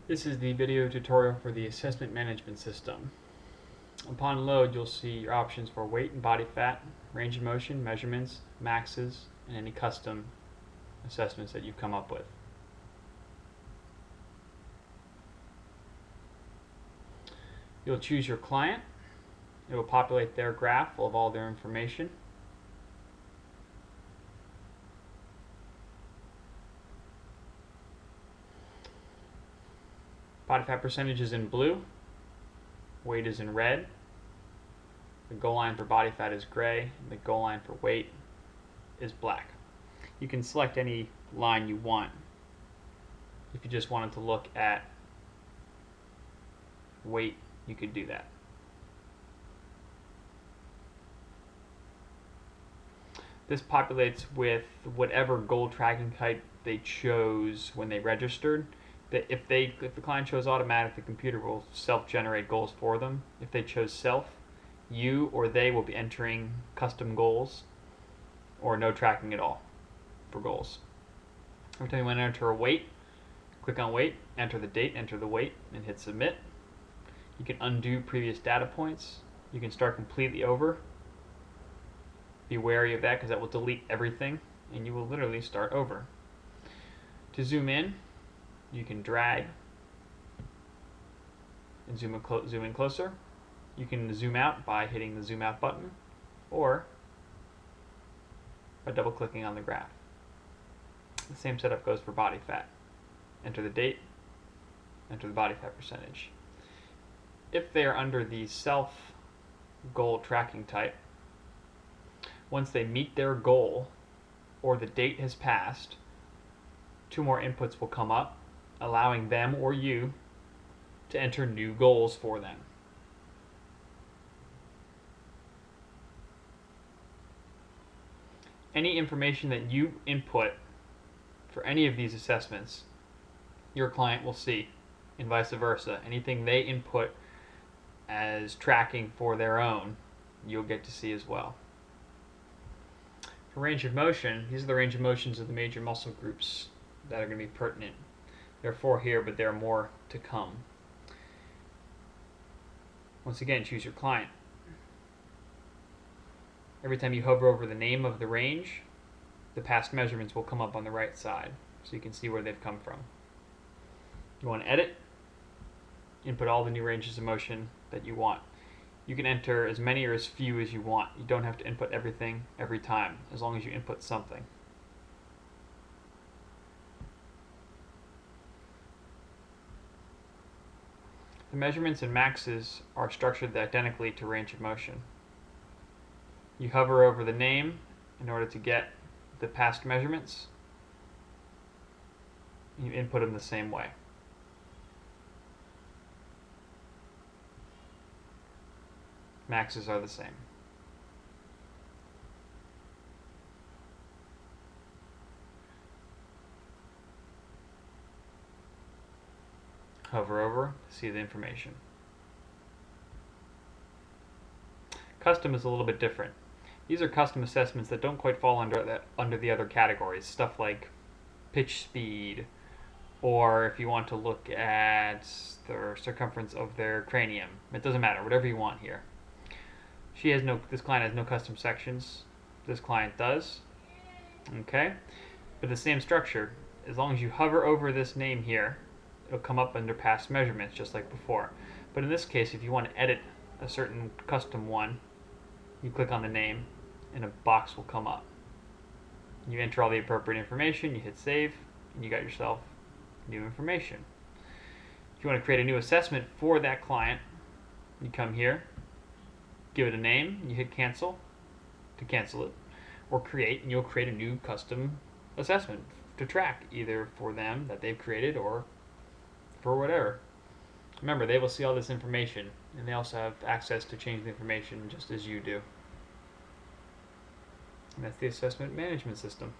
This is the video tutorial for the assessment management system. Upon load, you'll see your options for weight and body fat, range of motion, measurements, maxes, and any custom assessments that you've come up with. You'll choose your client. It will populate their graph full of all their information. Body fat percentage is in blue, weight is in red, the goal line for body fat is gray, and the goal line for weight is black. You can select any line you want if you just wanted to look at weight. You could do that. This populates with whatever goal tracking type they chose when they registered. That if the client chose automatic, the computer will self-generate goals for them. If they chose self, you or they will be entering custom goals or no tracking at all for goals. Every time you want to enter a weight, click on weight, enter the date, enter the weight, and hit submit. You can undo previous data points. You can start completely over. Be wary of that because that will delete everything and you will literally start over. To zoom in, you can drag and zoom in closer. You can zoom out by hitting the zoom out button or by double clicking on the graph. The same setup goes for body fat. Enter the date, enter the body fat percentage. If they are under the self goal tracking type, once they meet their goal or the date has passed, two more inputs will come up, allowing them or you to enter new goals for them. Any information that you input for any of these assessments, your client will see, and vice versa. Anything they input as tracking for their own, you'll get to see as well. For range of motion, these are the range of motions of the major muscle groups that are going to be pertinent. There are 4 here, but there are more to come. Once again, choose your client. Every time you hover over the name of the range, the past measurements will come up on the right side, so you can see where they've come from. You want to edit, input all the new ranges of motion that you want. You can enter as many or as few as you want. You don't have to input everything every time, as long as you input something. The measurements and maxes are structured identically to range of motion. You hover over the name in order to get the past measurements. You input them the same way. Maxes are the same. Hover over to see the information. Custom is a little bit different. These are custom assessments that don't quite fall under the other categories. Stuff like pitch speed, or if you want to look at the circumference of their cranium. It doesn't matter, whatever you want here. This client has no custom sections. This client does. Okay? But the same structure, as long as you hover over this name here, it'll come up under past measurements just like before. But in this case, if you want to edit a certain custom one, you click on the name and a box will come up. You enter all the appropriate information, you hit save, and you got yourself new information. If you want to create a new assessment for that client, you come here, give it a name, and you hit cancel to cancel it, or create, and you'll create a new custom assessment to track, either for them that they've created or for whatever. Remember, they will see all this information, and they also have access to change the information just as you do. And that's the assessment management system.